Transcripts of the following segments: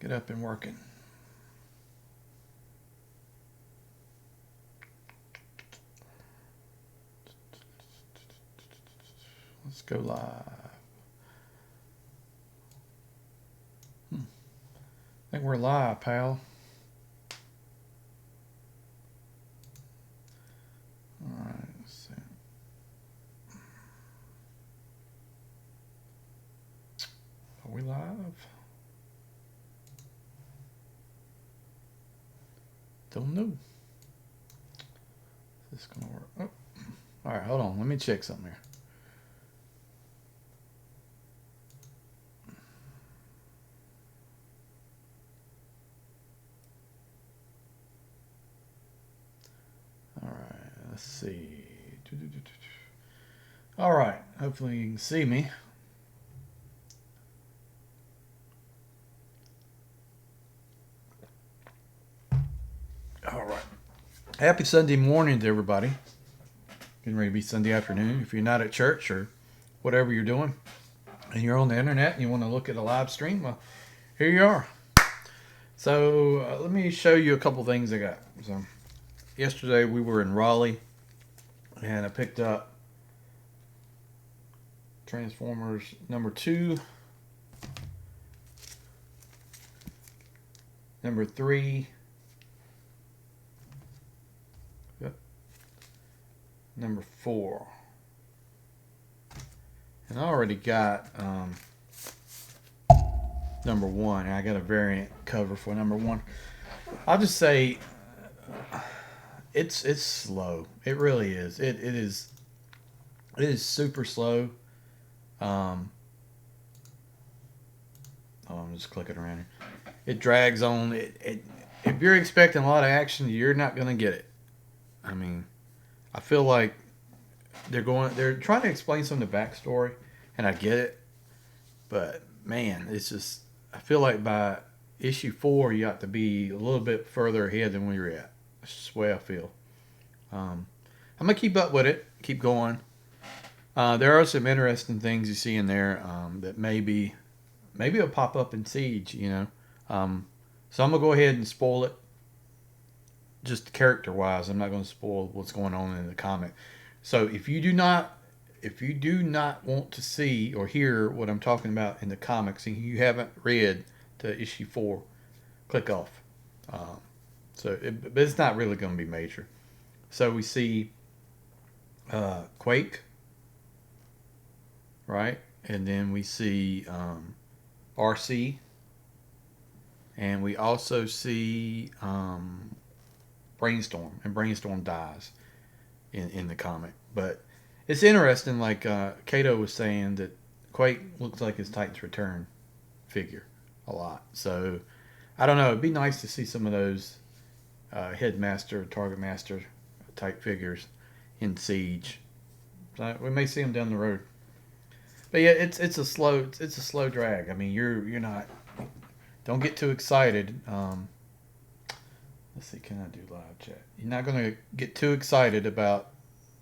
get up and working. Let's go live. I think we're live, pal. All right, let's see. Are we live? Don't know. Is this gonna work? Oh. All right, hold on. Let me check something here. All right, let's see. All right, hopefully you can see me. All right. Happy Sunday morning to everybody. Getting ready to be Sunday afternoon. If you're not at church or whatever you're doing, and you're on the internet and you want to look at a live stream, well, here you are. So let me show you a couple things I got. So yesterday we were in Raleigh, and I picked up Transformers number 2, number 3, number 4, and I already got number 1, and I got a variant cover for number 1. I'll just say it's slow. It really is. It is super slow. I'm just clicking around here. It drags on. If you're expecting a lot of action, you're not gonna get it. I mean, I feel like they're trying to explain some of the backstory, and I get it, but man, it's just, I feel like by issue 4 you have to be a little bit further ahead than where you're at. That's just the way I feel. I'm gonna keep up with it, keep going. There are some interesting things you see in there that maybe it'll pop up in Siege, you know. So I'm gonna go ahead and spoil it, just character wise. I'm not gonna spoil what's going on in the comic. So if you do not want to see or hear what I'm talking about in the comics, and you haven't read to issue 4, click off. But it's not really going to be major. So we see Quake, right? And then we see RC. And we also see Brainstorm. And Brainstorm dies in the comic. But it's interesting, like Kato was saying, that Quake looks like his Titans Return figure a lot. So I don't know. It'd be nice to see some of those Headmaster, Target Master type figures in Siege. So we may see them down the road. But yeah, it's a slow drag. I mean, you're not. Don't get too excited. Let's see. Can I do live chat? You're not gonna get too excited about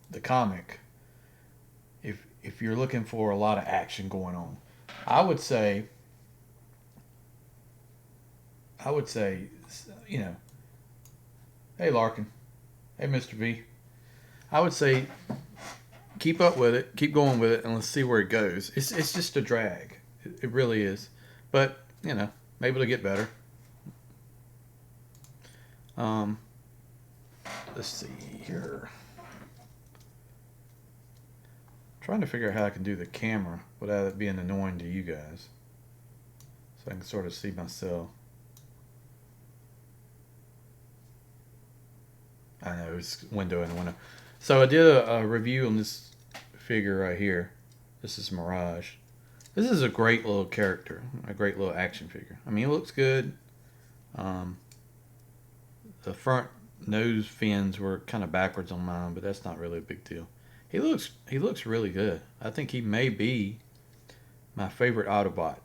the comic if you're looking for a lot of action going on. I would say, you know, hey Larkin, hey Mr. V. I would say keep up with it, keep going with it, and let's see where it goes. It's just a drag. It really is. But, you know, maybe it'll get better. Let's see here. Trying to figure out how I can do the camera without it being annoying to you guys, so I can sort of see myself. I know, it's window in the window. So I did a review on this figure right here. This is Mirage. This is a great little character, a great little action figure. I mean, it looks good. The front nose fins were kind of backwards on mine, but that's not really a big deal. He looks really good. I think he may be my favorite Autobot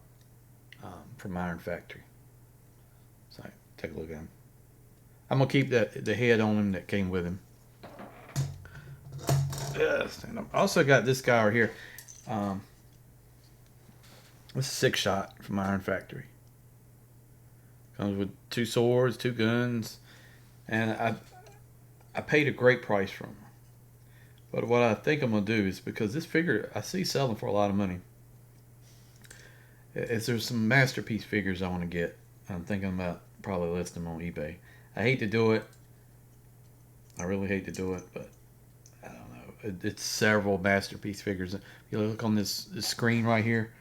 from Iron Factory. So take a look at him. I'm gonna keep the head on him that came with him. Yes, and I've also got this guy right here. This is 6 Shot from Iron Factory. Comes with 2 swords, 2 guns, and I paid a great price for them. But what I think I'm gonna do is, because this figure I see selling for a lot of money, is there's some masterpiece figures I want to get. I'm thinking about probably listing them on eBay. I hate to do it. I really hate to do it, but I don't know. It's several masterpiece figures. If you look on this screen right here,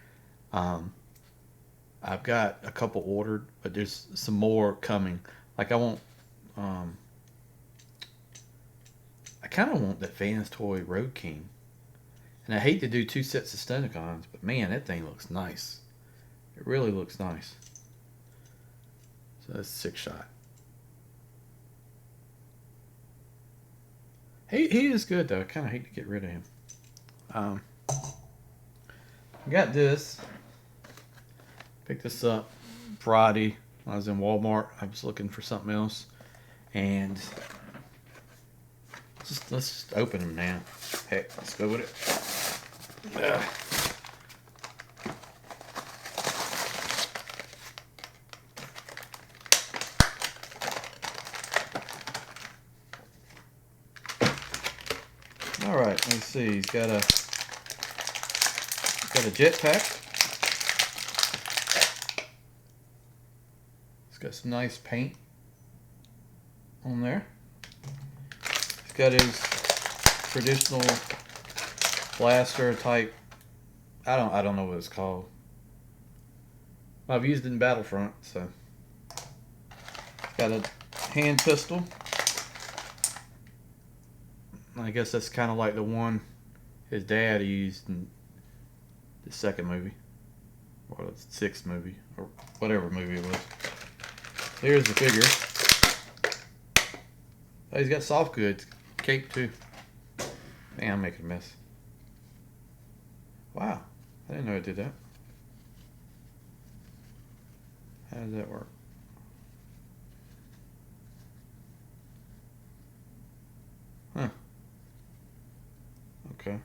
I've got a couple ordered, but there's some more coming. Like I kind of want that Vans Toy Road King. And I hate to do 2 sets of Stunticons, but man, that thing looks nice. It really looks nice. So that's 6 shot. He is good though. I kind of hate to get rid of him. I got this. Picked this up Friday. I was in Walmart. I was looking for something else, and let's just open them now. Heck, let's go with it. All right, let's see. He's got a jetpack. It's got some nice paint on there. He's got his traditional blaster type. I don't know what it's called. I've used it in Battlefront, so. Got a hand pistol. I guess that's kind of like the one his dad used in the second movie, or the 6th movie, or whatever movie it was. Here's the figure. Oh, he's got soft goods, cape too. Man, I'm making a mess. Wow, I didn't know it did that. How does that work? Huh. Okay.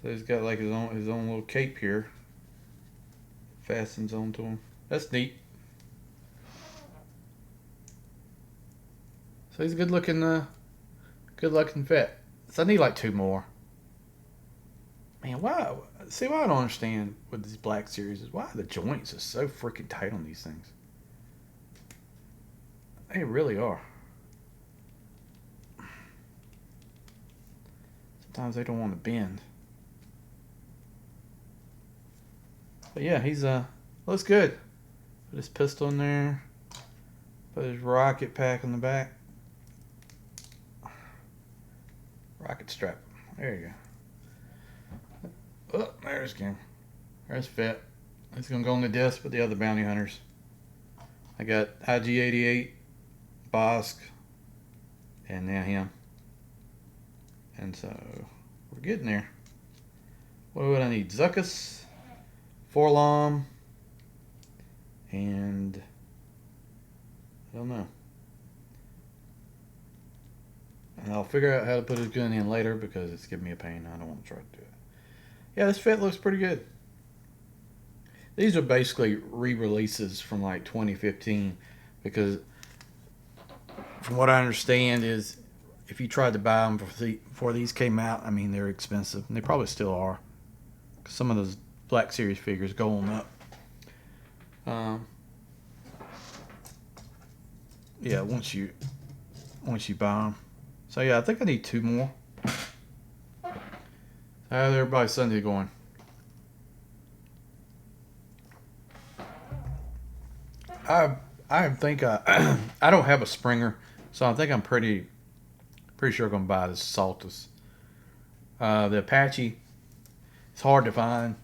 So he's got like his own little cape here. Fastens onto him. That's neat. So he's a good looking vet. So I need like 2 more. Man, why? See, what I don't understand with these Black Series is why the joints are so freaking tight on these things. They really are. Sometimes they don't want to bend. But yeah, he's looks good. Put his pistol in there. Put his rocket pack in the back. Rocket strap. There you go. Oh, there's game. There's Fett. He's gonna go on the disc with the other bounty hunters. I got IG-88, Bosk, and now him. And so we're getting there. What would I need? Zuckuss, Forlom, and I don't know. And I'll figure out how to put his gun in later because it's giving me a pain. I don't want to try to do it. Yeah, this Fett looks pretty good. These are basically re-releases from like 2015 because from what I understand is if you tried to buy them before these came out, I mean, they're expensive. And they probably still are. Some of those Black Series figures go on up. Yeah, once you buy them. So yeah, I think I need 2 more. How's everybody's Sunday going? I think I don't have a Springer, so I think I'm pretty sure I'm gonna buy this Saltus. The Apache, it's hard to find.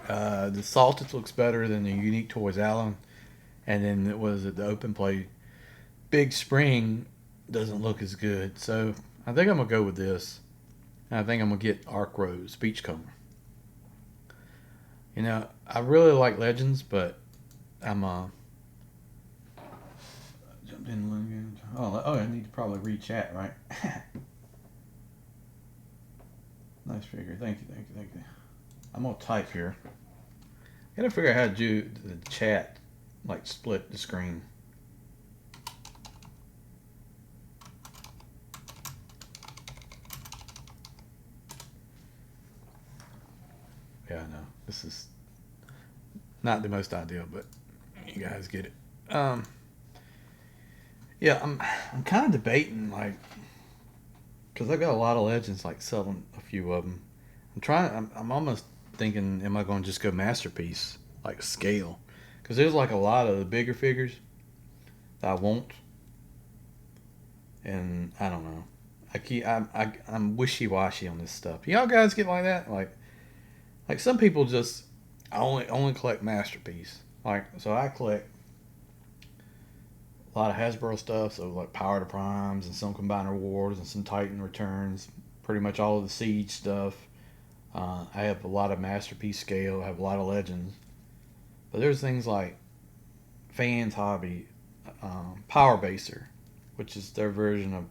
The Saltus looks better than the Unique Toys Allen, and then it was at the open play. Big Spring doesn't look as good, so I think I'm gonna go with this. And I think I'm gonna get Arc Rose Beachcomber. You know, I really like Legends, but I'm jumped in. Oh, I need to probably re-chat, right? Nice figure. Thank you. I'm gonna type here. Gotta figure out how to do the chat, like split the screen. Yeah, I know. This is not the most ideal, but you guys get it. Yeah, I'm kind of debating, like, because I got a lot of legends, like selling a few of them. I'm almost thinking, am I going to just go masterpiece, like scale? Because there's like a lot of the bigger figures that I won't, and I don't know. I'm wishy washy on this stuff. Y'all guys get like that? Like some people just I only collect masterpiece. Like so I collect a lot of Hasbro stuff, so like Power to Primes and some Combiner Wars and some Titan Returns, pretty much all of the Siege stuff. I have a lot of masterpiece scale. I have a lot of legends, but there's things like Fans Hobby, Power Baser, which is their version of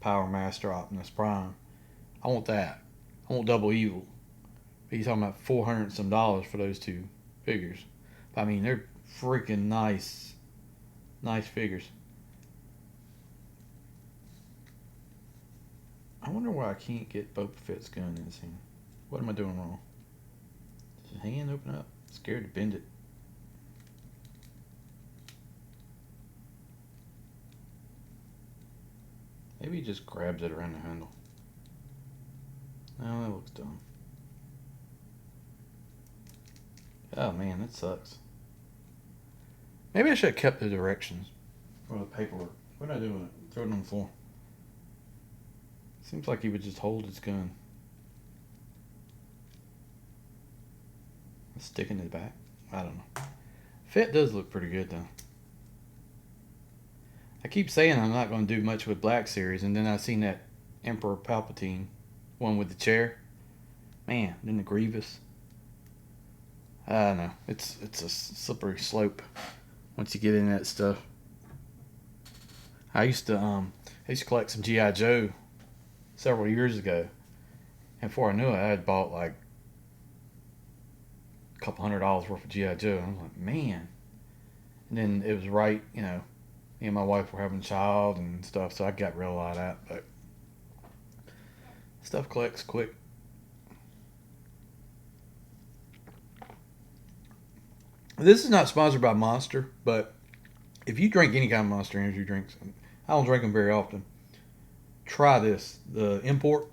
Power Master Optimus Prime. I want that. I want Double Evil. But you're talking about $400 for those two figures. But, I mean, they're freaking nice figures. I wonder why I can't get Boba Fett's gun in this hand. What am I doing wrong? Does his hand open up? I'm scared to bend it. Maybe he just grabs it around the handle. No, that looks dumb. Oh man, that sucks. Maybe I should have kept the directions or the paperwork. What did I do with it? Throw it on the floor. Seems like he would just hold his gun. Stick in his back. I don't know. Fett does look pretty good though. I keep saying I'm not going to do much with Black Series, and then I seen that Emperor Palpatine one with the chair. Man, then the Grievous. I don't know. It's a slippery slope once you get into that stuff. I used to collect some GI Joe several years ago, and before I knew it, I had bought like a couple $100 worth of GI Joe. And I was like, man. And then it was right, me and my wife were having a child and stuff, so I got rid of a lot of that. But stuff collects quick. This is not sponsored by Monster, but if you drink any kind of Monster energy drinks, I don't drink them very often. Try this, the import.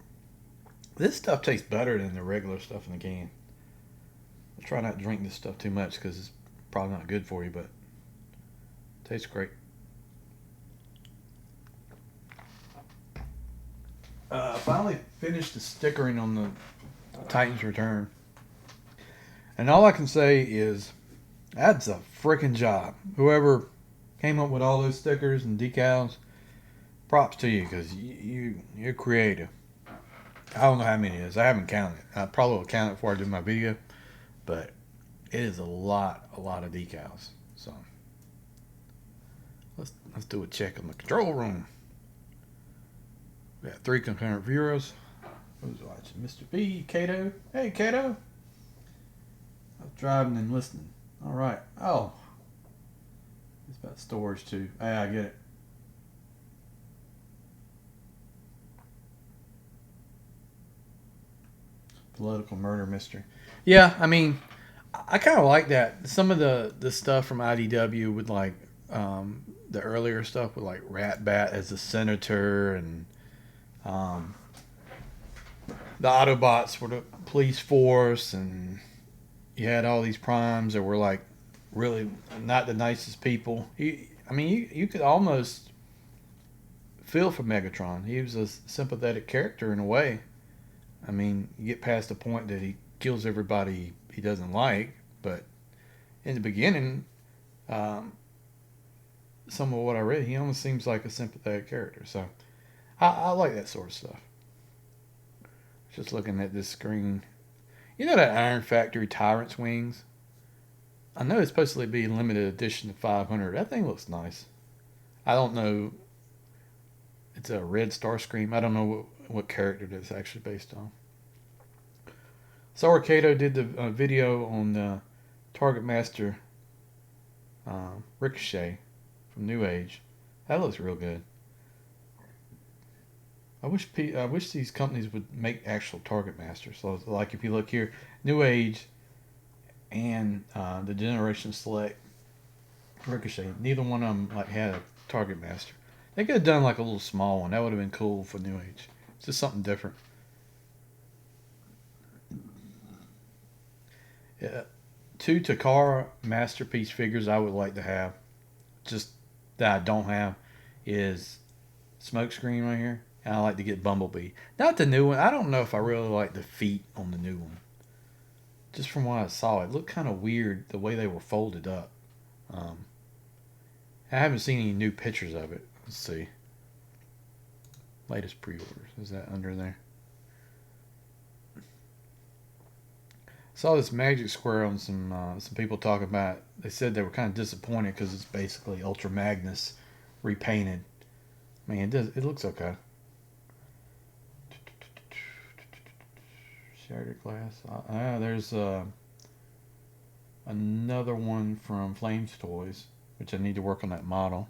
This stuff tastes better than the regular stuff in the can. I try not to drink this stuff too much because it's probably not good for you, but it tastes great. Finally finished the stickering on the Titans Return. And all I can say is that's a freaking job. Whoever came up with all those stickers and decals, props to you because you're creative. I don't know how many it is. I haven't counted. I probably will count it before I do my video, but it is a lot of decals. So let's do a check in the control room. We got 3 concurrent viewers. Who's watching? Mr. B, Kato. Hey, Kato. I was driving and listening. All right. Oh, it's about storage too. Yeah, I get it. Political murder mystery. Yeah, I mean, I kind of like that. Some of the stuff from IDW with like the earlier stuff with like Rat Bat as the senator and the Autobots were the police force, and you had all these primes that were like really not the nicest people. You could almost feel for Megatron. He was a sympathetic character in a way. I mean, you get past the point that he kills everybody he doesn't like, but in the beginning, some of what I read, he almost seems like a sympathetic character. So I like that sort of stuff. Just looking at this screen. You know that Iron Factory Tyrant's Wings? I know it's supposed to be limited edition to 500. That thing looks nice. I don't know. It's a red Starscream. I don't know what character that's actually based on. Sour Kato did the video on Target Master Ricochet from New Age. That looks real good. I wish these companies would make actual Target Masters. So like if you look here, New Age and the Generation Select Ricochet, neither one of them like had a Target Master. They could have done like a little small one. That would have been cool for New Age. It's just something different. Yeah. Two Takara Masterpiece figures I would like to have, just that I don't have, is Smokescreen right here. And I like to get Bumblebee. Not the new one. I don't know if I really like the feet on the new one. Just from what I saw, it looked kind of weird the way they were folded up. I haven't seen any new pictures of it. Let's see. Latest pre-orders. Is that under there? Saw this Magic Square on some people talking about it. They said they were kind of disappointed because it's basically Ultra Magnus repainted. Man, it looks okay. Shattered glass. There's another one from Flames Toys, which I need to work on that model.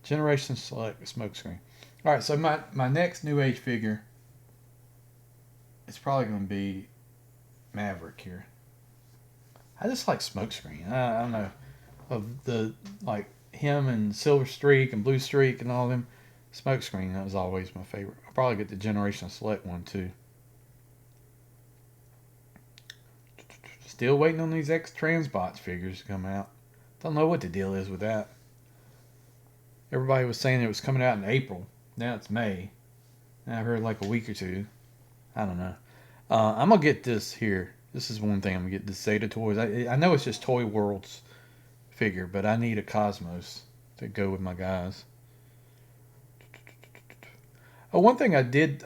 Generation Select Smokescreen. All right, so my next New Age figure is probably going to be Maverick here. I just like Smokescreen. I don't know, of the like him and Silver Streak and Blue Streak and all them. Smokescreen, that was always my favorite. I'll probably get the Generation Select one too. Still waiting on these X Transbots figures to come out. Don't know what the deal is with that. Everybody was saying it was coming out in April. Now it's May. And I heard like a week or two. I don't know. I'm going to get this here. This is one thing. I'm going to get this Zeta Toys. I know it's just Toy World's figure, but I need a Cosmos to go with my guys. Oh, one thing I did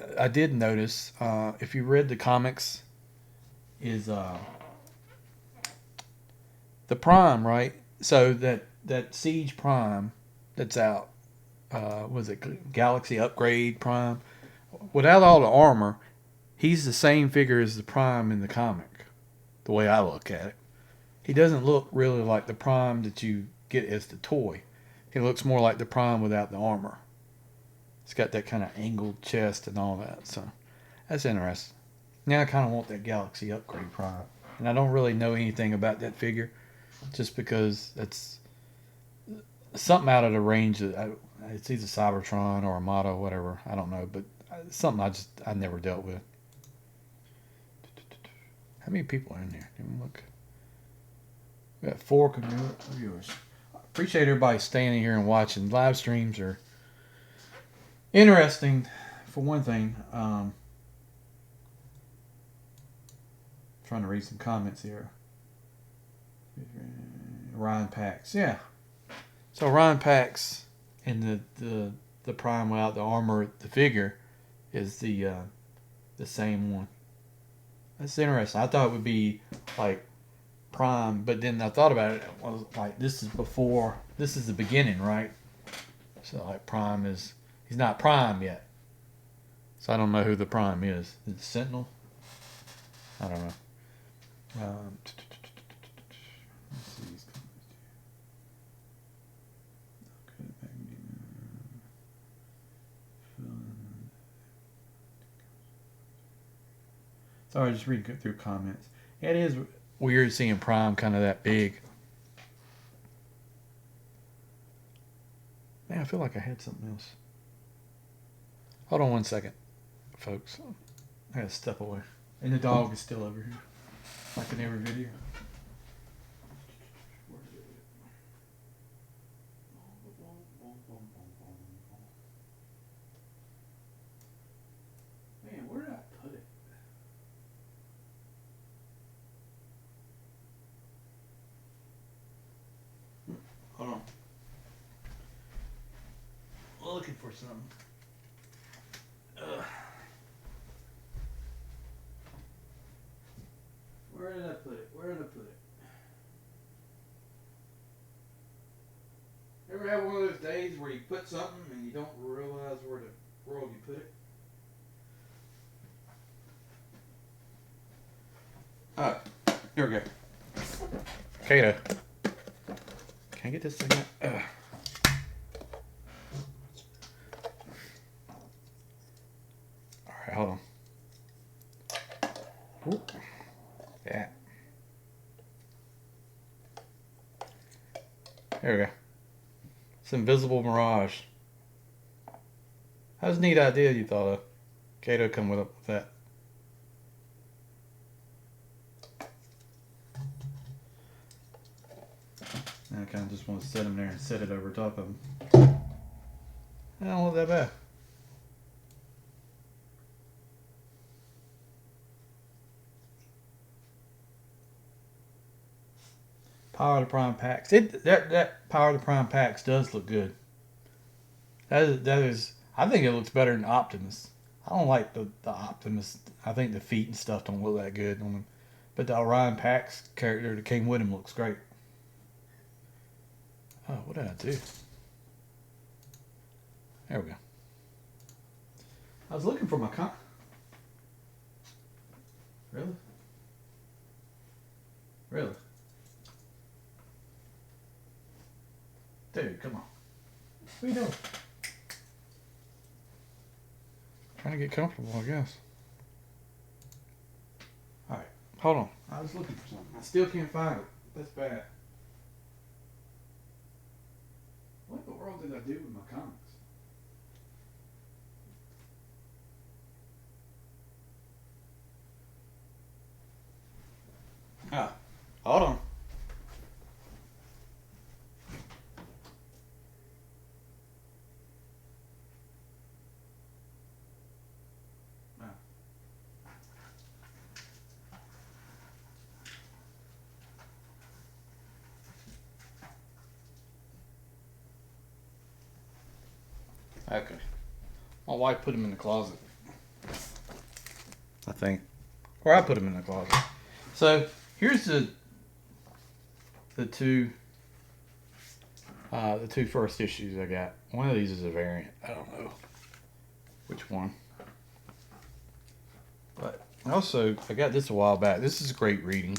notice, if you read the comics, is the Prime, right? So that Siege Prime that's out, was it Galaxy Upgrade Prime? Without all the armor, he's the same figure as the Prime in the comic, the way I look at it. He doesn't look really like the Prime that you get as the toy. He looks more like the Prime without the armor. It's got that kind of angled chest and all that, so that's interesting. Now I kind of want that Galaxy Upgrade Prime. And I don't really know anything about that figure, just because it's something out of the range that it's either Cybertron or Armada, whatever. I don't know, but it's something I never dealt with. How many people are in there? Let me look. We got 4 viewers. Appreciate everybody staying here and watching. Live streams are interesting, for one thing. Trying to read some comments here. Ryan Pax, yeah. So Ryan Pax in the Prime without the armor, the figure, is the same one. That's interesting. I thought it would be like Prime, but then I thought about it. I was like, this is the beginning, right? So like he's not Prime yet. So I don't know who the Prime is. Is it Sentinel? I don't know. Let's see these comments. Sorry, just reading through comments. Yeah, it is weird seeing Prime kind of that big. Man, I feel like I had something else. Hold on one second, folks. I gotta step away. And the dog is still over here, like in every video. Man, where did I put it? Hold on. Looking for something. Where did I put it? Ever have one of those days where you put something and you don't realize where the world you put it? Alright, here we go. Kato. Can I get this thing out? Alright, hold on. Ooh. Yeah. There we go. It's Invisible Mirage. That was a neat idea you thought of. Kato come with that. And I kind of just want to set him there and set it over top of him. I don't look that bad. Power of the Prime Packs. That Power of the Prime Packs does look good. That is. I think it looks better than Optimus. I don't like the Optimus. I think the feet and stuff don't look that good on him. But the Orion Pax character that came with him looks great. Oh, what did I do? There we go. I was looking for my Really? Really? Dude, come on. What are you doing? Trying to get comfortable, I guess. Alright, hold on. I was looking for something. I still can't find it. That's bad. What in the world did I do with my comics? Ah, hold on. Okay. My wife put them in the closet. I think. Or I put them in the closet. So, here's the two first issues I got. One of these is a variant. I don't know which one. But also, I got this a while back. This is great reading.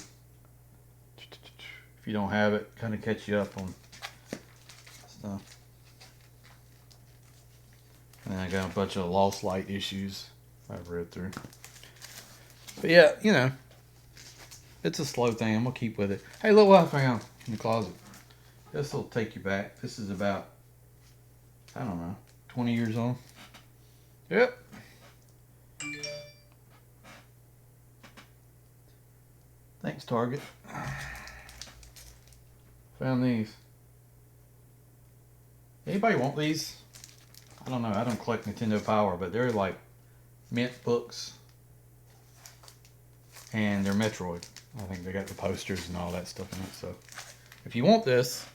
If you don't have it, kind of catch you up on stuff. And I got a bunch of Lost Light issues I've read through. But yeah, you know, it's a slow thing. I'm going to keep with it. Hey, look what I found in the closet. This will take you back. This is about, I don't know, 20 years old. Yep. Thanks, Target. Found these. Anybody want these? I don't know. I don't collect Nintendo Power, but they're like mint books. And they're Metroid. I think they got the posters and all that stuff in it. So if you want this,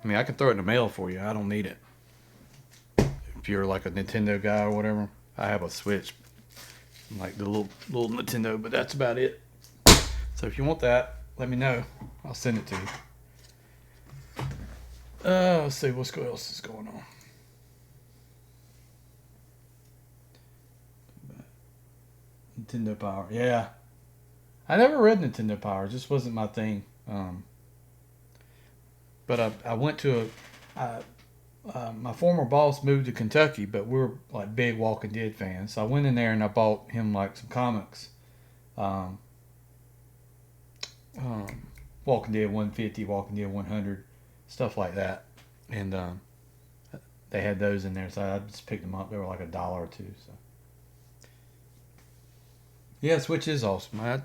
I mean, I can throw it in the mail for you. I don't need it. If you're like a Nintendo guy or whatever, I have a Switch. Like the little Nintendo, but that's about it. So if you want that, let me know. I'll send it to you. Let's see what else is going on. Nintendo Power, yeah. I never read Nintendo Power. It just wasn't my thing. But I went to my former boss moved to Kentucky, but we're like big Walking Dead fans. So I went in there and I bought him like some comics. Walking Dead 150, Walking Dead 100, stuff like that. And they had those in there, so I just picked them up. They were like $1 or $2. So yeah, Switch is awesome. I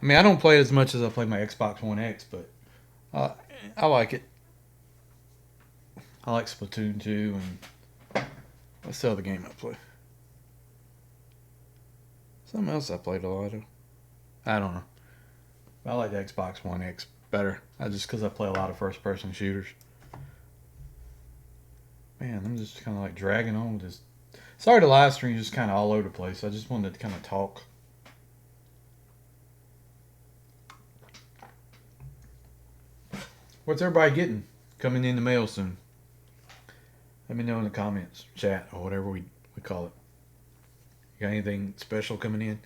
mean, I don't play it as much as I play my Xbox One X, but I like it. I like Splatoon 2, and what's the other game I play? Something else I played a lot of. I don't know. I like the Xbox One X better. Just because I play a lot of first-person shooters. Man, I'm just kind of like dragging on with this. Sorry, the live stream is just kind of all over the place. I just wanted to kind of talk. What's everybody getting coming in the mail soon? Let me know in the comments, chat, or whatever we call it. You got anything special coming in?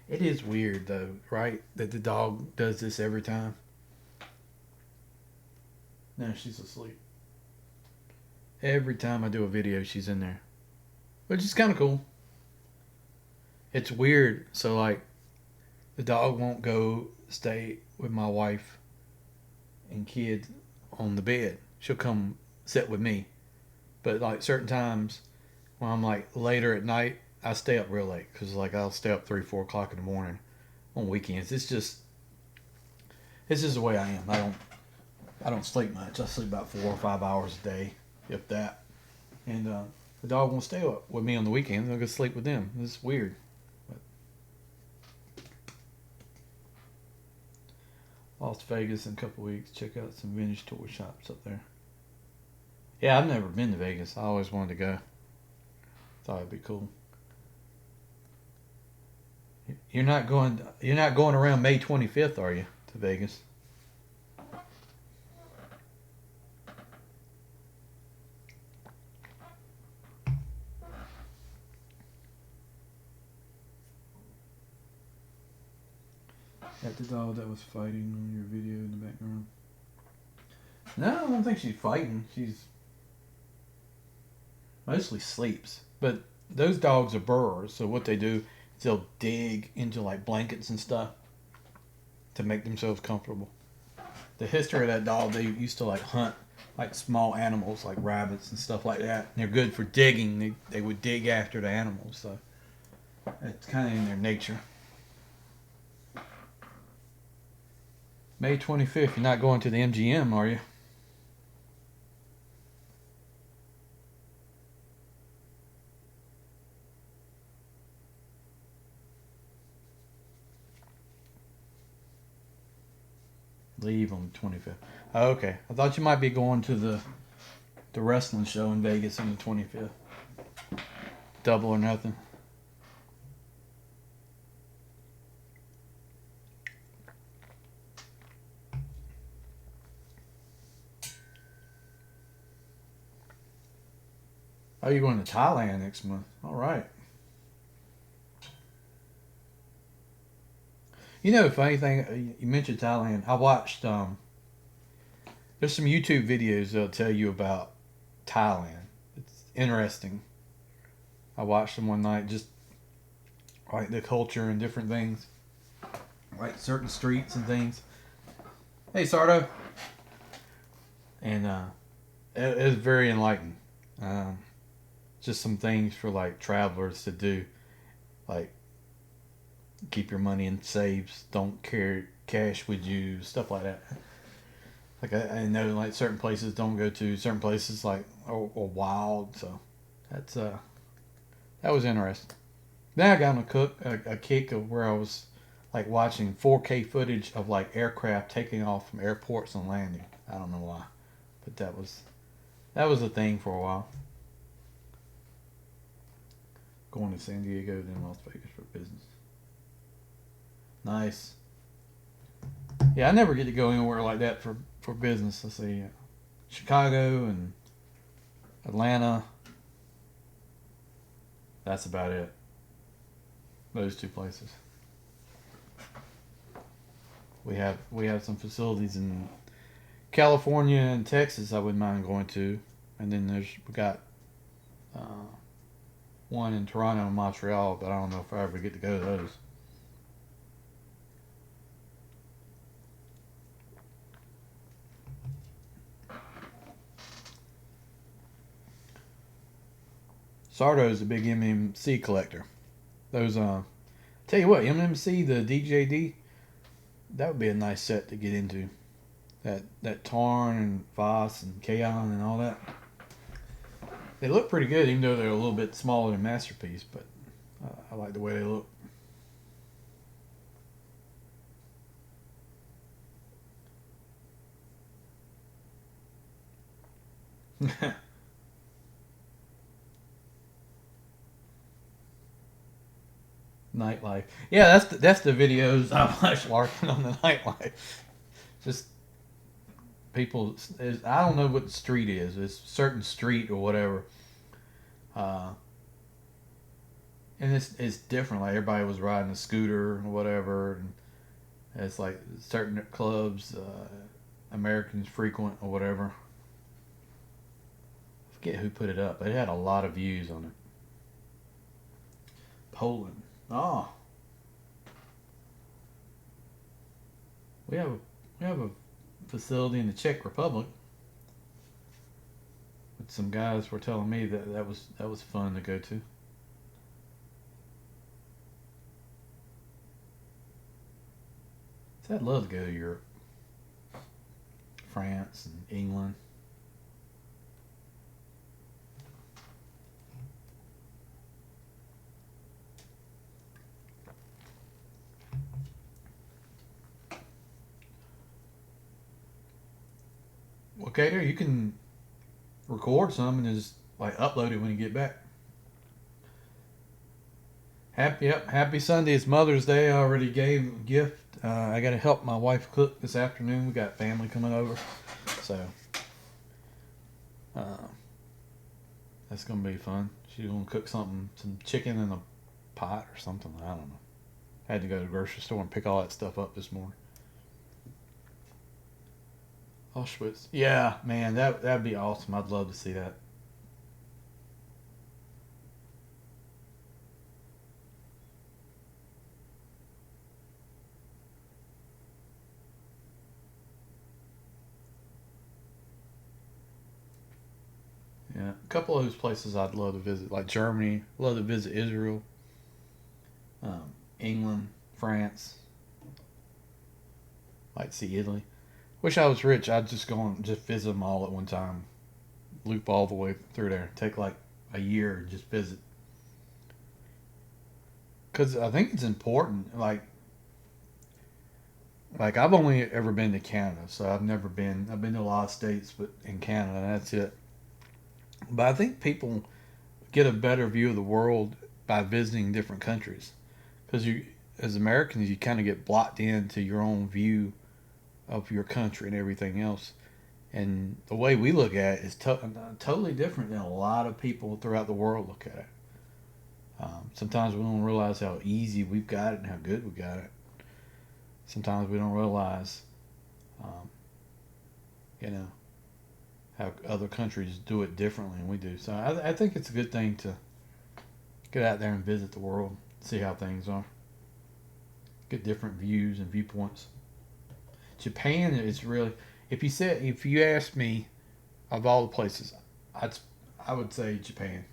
It is weird though, right? That the dog does this every time. No, she's asleep. Every time I do a video, she's in there, which is kind of cool. It's weird. So like, the dog won't go stay with my wife and kids on the bed. She'll come sit with me. But like certain times when I'm like later at night, I stay up real late because like I'll stay up 3, 4 o'clock in the morning on weekends. It's just the way I am. I don't sleep much. I sleep about 4 or 5 hours a day, if that. And the dog won't stay up with me on the weekends. I'll go sleep with them. It's weird. But Las Vegas in a couple weeks. Check out some vintage toy shops up there. Yeah, I've never been to Vegas. I always wanted to go. Thought it'd be cool. You're not going. You're not going around May 25th, are you, to Vegas? At the dog that was fighting on your video in the background. No, I don't think she's fighting. She's mostly sleeps. But those dogs are burrowers, so what they do is they'll dig into like blankets and stuff to make themselves comfortable. The history of that dog, they used to like hunt like small animals like rabbits and stuff like that. And they're good for digging. They would dig after the animals, so it's kind of in their nature. May 25th, you're not going to the MGM, are you? Leave on the 25th. Oh, okay. I thought you might be going to the wrestling show in Vegas on the 25th. Double or nothing. Oh, you're going to Thailand next month. All right. You know, funny thing, you mentioned Thailand. I watched, there's some YouTube videos that'll tell you about Thailand. It's interesting. I watched them one night, just like the culture and different things, like certain streets and things. Hey, Sardo. And it was very enlightening. Um, just some things for like travelers to do, like keep your money in safes, don't carry cash with you, stuff like that. Like I know like certain places don't go to, certain places like are wild. So that's that was interesting. Then I got on a kick of where I was like watching 4K footage of like aircraft taking off from airports and landing. I don't know why, but that was a thing for a while. Going to San Diego, then Las Vegas for business. Nice. Yeah, I never get to go anywhere like that for business. Let's see, Chicago and Atlanta. That's about it. Those two places. We have some facilities in California and Texas. I wouldn't mind going to, and then we got uh, one in Toronto and Montreal, but I don't know if I ever get to go to those. Sardo's a big MMC collector. Those tell you what, MMC the DJD, that would be a nice set to get into. That Tarn and Voss and Kaon and all that. They look pretty good, even though they're a little bit smaller than Masterpiece. But I like the way they look. Nightlife. Yeah, that's the videos I watch Larkin on the nightlife. Just people. I don't know what the street is. It's a certain street or whatever. Uh, and it's different. Like everybody was riding a scooter or whatever, and it's like certain clubs Americans frequent or whatever. I forget who put it up, but it had a lot of views on it. Poland. Oh, we have a facility in the Czech Republic. But some guys were telling me that was fun to go to. So I'd love to go to Europe, France and England. Okay, there you can record some and just like upload it when you get back. Happy Sunday. It's Mother's Day. I already gave a gift. I got to help my wife cook this afternoon. We got family coming over, so uh, that's gonna be fun. She's gonna cook some chicken in a pot or something. I don't know. I had to go to the grocery store and pick all that stuff up this morning. Auschwitz. Yeah, man, that'd be awesome. I'd love to see that. Yeah, a couple of those places I'd love to visit, like Germany. Love to visit Israel, England, France. Like to see Italy. Wish I was rich. I'd just go and just visit them all at one time. Loop all the way through there. Take like a year and just visit. Because I think it's important. Like I've only ever been to Canada, so I've never been. I've been to a lot of states, but in Canada, that's it. But I think people get a better view of the world by visiting different countries. Because you, as Americans, you kind of get blocked into your own view of your country and everything else. And the way we look at it is totally different than a lot of people throughout the world look at it. Sometimes we don't realize how easy we've got it and how good we got it. Sometimes we don't realize, um, you know, how other countries do it differently than we do. So I think it's a good thing to get out there and visit the world, see how things are, get different views and viewpoints. Japan is really, if you ask me, of all the places, I'd I would say Japan.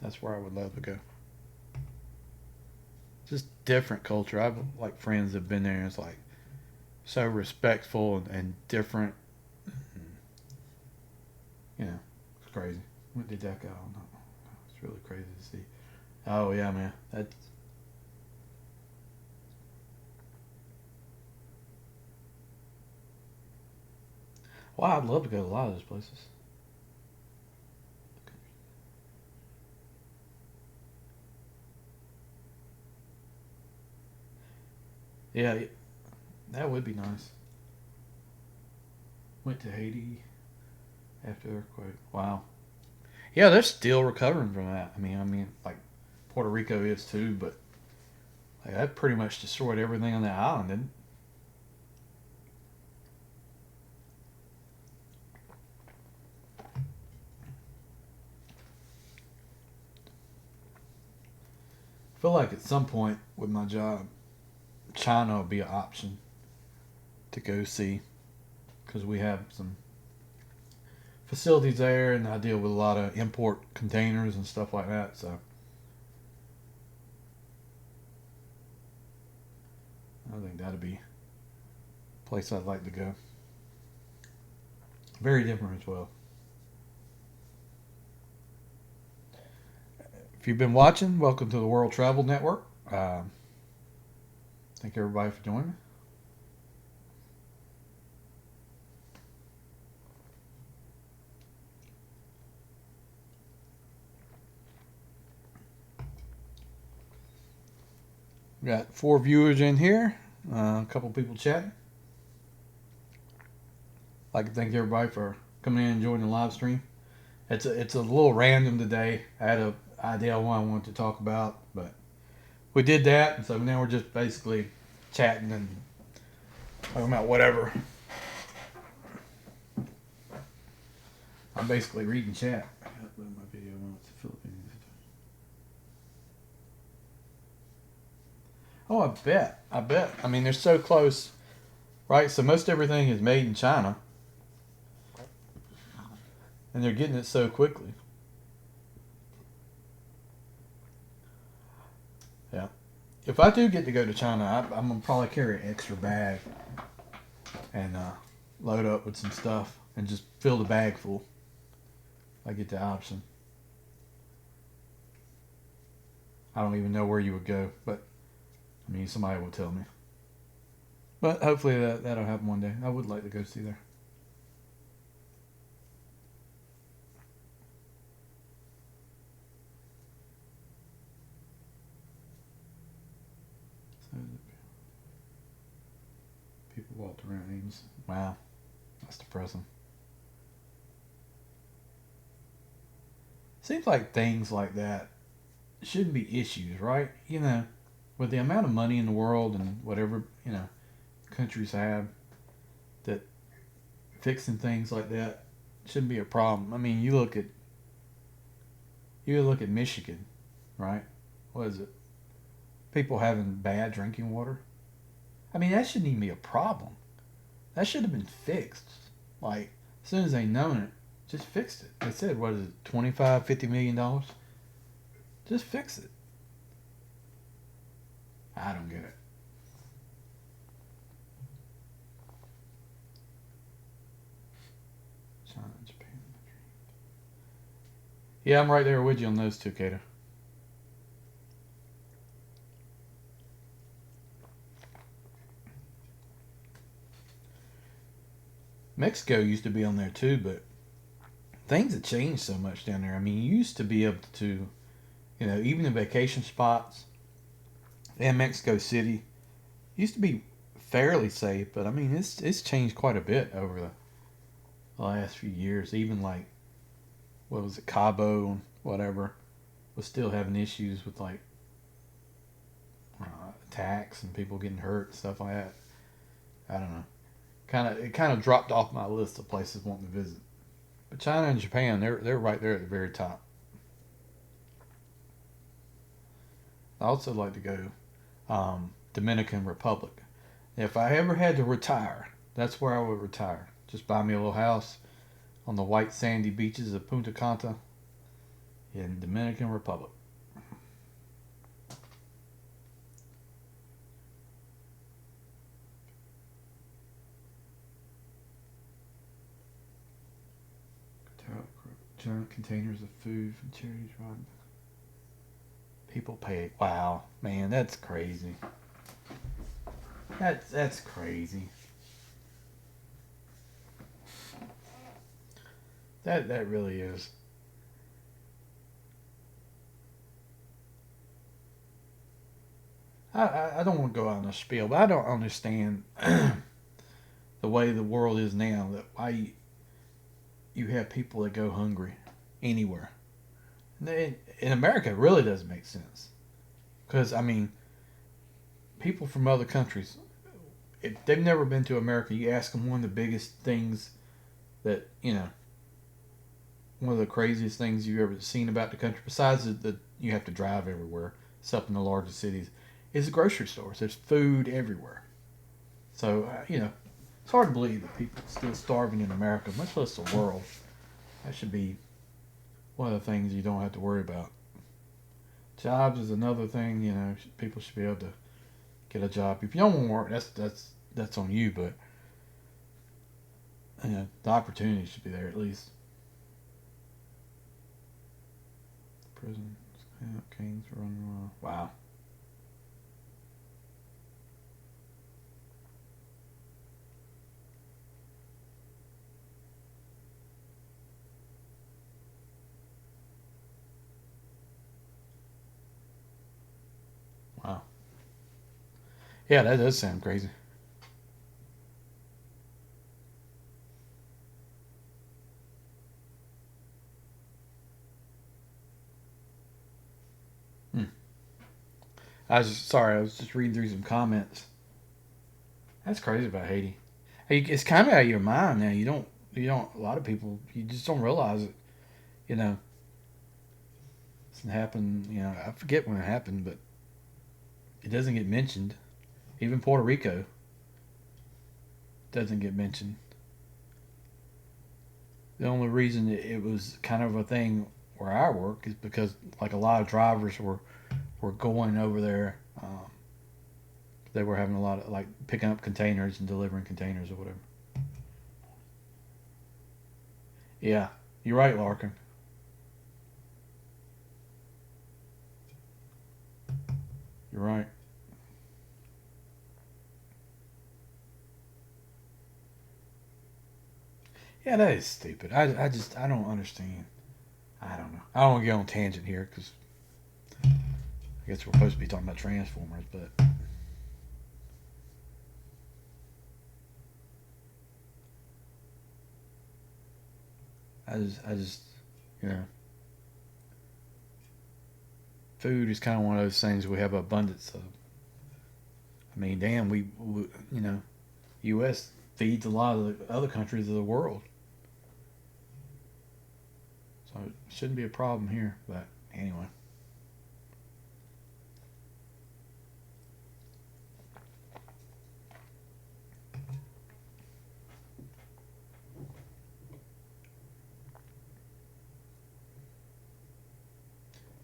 That's where I would love to go. Just different culture. I've like friends that have been there. And it's like so respectful and different. And, you know, it's crazy. When did that go? I don't know. It's really crazy to see. Oh yeah, man. That's wow. I'd love to go to a lot of those places. Yeah, that would be nice. Went to Haiti after the earthquake. Wow. Yeah, they're still recovering from that. I mean, like Puerto Rico is too, but like that pretty much destroyed everything on the island. Didn't I feel like at some point with my job, China will be an option to go see because we have some facilities there, and I deal with a lot of import containers and stuff like that. So I think that'd be a place I'd like to go. Very different as well. If you've been watching, welcome to the World Travel Network. Thank everybody for joining me. We got 4 viewers in here, a couple people chatting. I'd like to thank everybody for coming in and joining the live stream. It's a little random today. I had idea what I wanted to talk about, but we did that, and so now we're just basically chatting and talking about whatever. I'm basically reading chat. I gotta upload my video when it's the Philippines. Oh, I bet. I bet. I mean, they're so close, right? So most everything is made in China, and they're getting it so quickly. Yeah. If I do get to go to China, I'm gonna probably carry an extra bag and load up with some stuff and just fill the bag full. I get the option. I don't even know where you would go, but I mean, somebody will tell me. But hopefully that'll happen one day. I would like to go see there. So people walked around Ames. Wow, that's depressing. Seems like things like that shouldn't be issues, right? You know, with the amount of money in the world and whatever, countries have, that fixing things like that shouldn't be a problem. I mean, you look at Michigan, right? What is it? People having bad drinking water. I mean, that shouldn't even be a problem. That should have been fixed. Like, as soon as they known it, just fixed it. They said, what is it, 25, $50 million? Just fix it. I don't get it. China, Japan. Yeah, I'm right there with you on those two, Kato. Mexico used to be on there too, but things have changed so much down there. I mean, you used to be able to, even the vacation spots in Mexico City used to be fairly safe, but I mean, it's changed quite a bit over the last few years. Even like, what was it, Cabo and whatever, was still having issues with like attacks and people getting hurt and stuff like that. I don't know. It kind of dropped off my list of places wanting to visit. But China and Japan, they're right there at the very top. I also like to go Dominican Republic. If I ever had to retire, that's where I would retire. Just buy me a little house on the white sandy beaches of Punta Cana in Dominican Republic. Giant containers of food from charity drive. People pay. Wow, man, that's crazy. That's crazy. That really is. I don't want to go out on a spiel, but I don't understand the way the world is now. That why you have people that go hungry anywhere. In America, it really doesn't make sense. Because I mean, people from other countries, if they've never been to America, you ask them one of the biggest things that one of the craziest things you've ever seen about the country, besides that you have to drive everywhere, except in the largest cities, is the grocery stores. There's food everywhere. So, it's hard to believe that people are still starving in America, much less the world. That should be one of the things you don't have to worry about. Jobs is another thing. People should be able to get a job. If you don't want to work, that's on you. But the opportunity should be there at least. Prison, Kings run. Wow. Wow. Yeah, that does sound crazy. I was just reading through some comments. That's crazy about Haiti. Hey, it's kind of out of your mind now. You don't. A lot of people, you just don't realize it. You know, it happened. You know, I forget when it happened, but it doesn't get mentioned. Even Puerto Rico doesn't get mentioned. The only reason it was kind of a thing where I work is because like a lot of drivers were going over there. They were having a lot of like picking up containers and delivering containers or whatever. Yeah, you're right, Larkin. You're right. Yeah, that is stupid. I don't understand. I don't know. I don't want to get on a tangent here because I guess we're supposed to be talking about Transformers, but I just, you know, food is kind of one of those things we have abundance of. I mean, damn, you know, U.S. feeds a lot of the other countries of the world, so it shouldn't be a problem here. But anyway,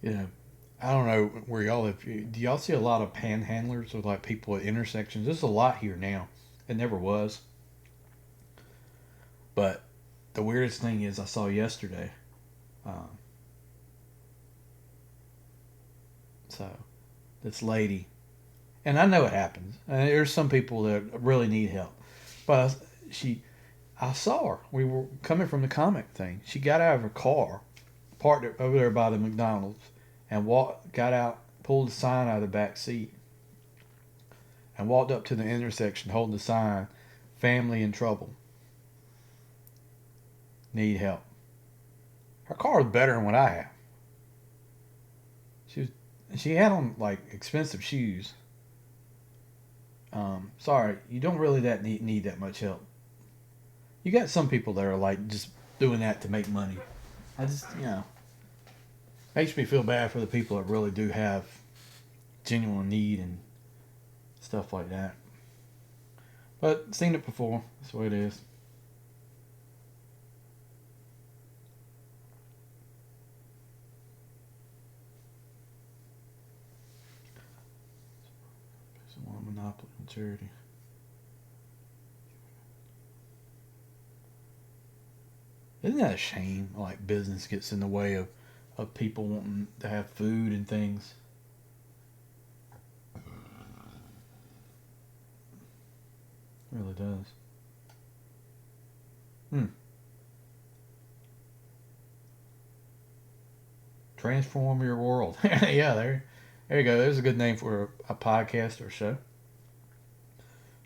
you know, I don't know where y'all live. Do y'all see a lot of panhandlers or like people at intersections? There's a lot here now. It never was, but the weirdest thing is I saw yesterday. Um, so this lady, and I know it happens. And there's some people that really need help, but she, I saw her. We were coming from the comic thing. She got out of her car, parked it over there by the McDonald's, and got out, pulled the sign out of the back seat, and walked up to the intersection holding the sign, "Family in trouble, need help." Her car was better than what I have. She was, she had on like expensive shoes. Sorry, you don't really need that much help. You got some people that are like just doing that to make money. I just, you know, makes me feel bad for the people that really do have genuine need and stuff like that. But seen it before. That's the way it is. Someone monopoly on charity. Isn't that a shame? Like business gets in the way of people wanting to have food and things. It really does. Hmm. Transform your world. Yeah, there you go. There's a good name for a podcast or show.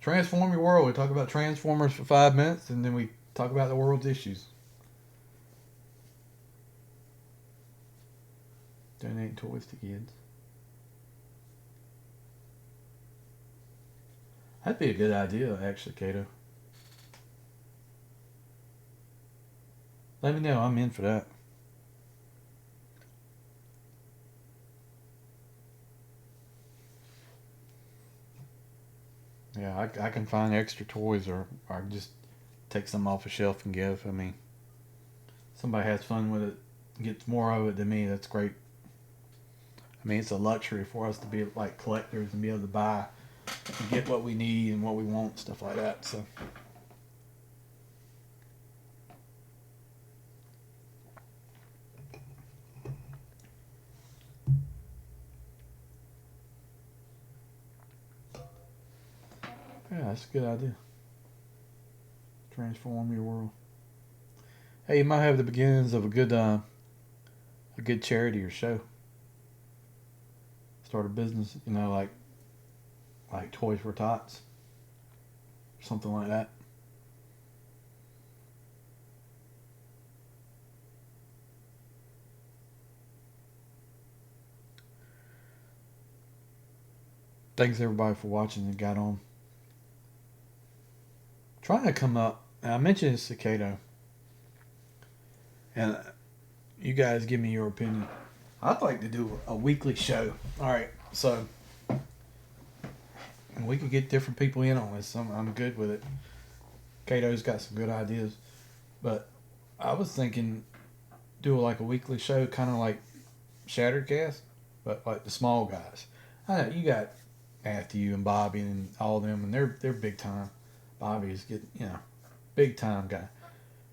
Transform your world. We talk about Transformers for 5 minutes, and then we talk about the world's issues. Donating toys to kids. That'd be a good idea, actually, Kato. Let me know. I'm in for that. Yeah, I can find extra toys or just take some off a shelf and give. I mean, somebody has fun with it, gets more of it than me. That's great. I mean, it's a luxury for us to be like collectors and be able to buy and get what we need and what we want, stuff like that. So, yeah, that's a good idea. Transform your world. Hey, you might have the beginnings of a good charity or show. Start a business, you know, like Toys for Tots, something like that. Thanks everybody for watching and got on. Trying to come up. And I mentioned this to Cato, and you guys give me your opinion. I'd like to do a weekly show. All right, so we could get different people in on this. I'm good with it. Cato's got some good ideas, but I was thinking do like a weekly show, kind of like Shattercast, but like the small guys. I know you got Matthew and Bobby and all of them, and they're big time. Bobby's getting big time guy,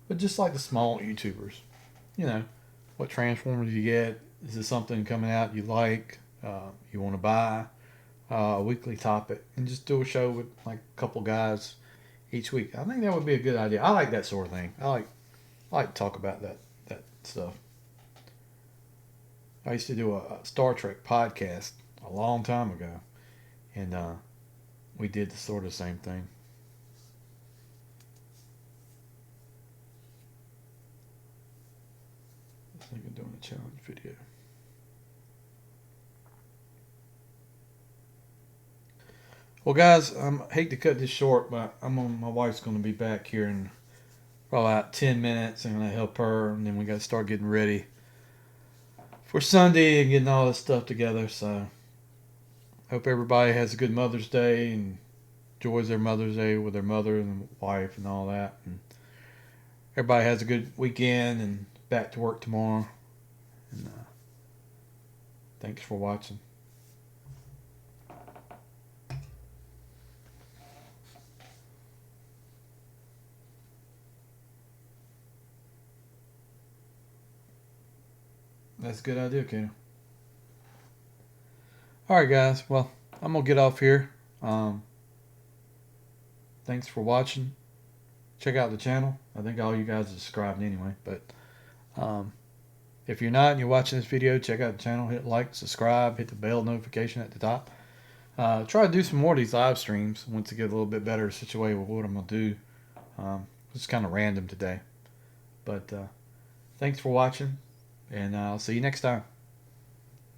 but just like the small YouTubers, you know, what Transformers you get? Is this something coming out you like? You want to buy? A weekly topic, and just do a show with like a couple guys each week. I think that would be a good idea. I like that sort of thing. I like to talk about that stuff. I used to do a Star Trek podcast a long time ago, and we did the sort of same thing. I was thinking of doing a challenge video. Well, guys, I hate to cut this short, but my wife's going to be back here in probably about 10 minutes. I'm going to help her, and then we got to start getting ready for Sunday and getting all this stuff together. So, hope everybody has a good Mother's Day and enjoys their Mother's Day with their mother and wife and all that. And everybody has a good weekend and back to work tomorrow. And thanks for watching. That's a good idea, Kato. Alright, guys. Well, I'm going to get off here. Thanks for watching. Check out the channel. I think all you guys are subscribed anyway. But if you're not and you're watching this video, check out the channel. Hit like, subscribe, hit the bell notification at the top. Try to do some more of these live streams once I get a little bit better situated with what I'm going to do. It's kind of random today. But thanks for watching. And I'll see you next time.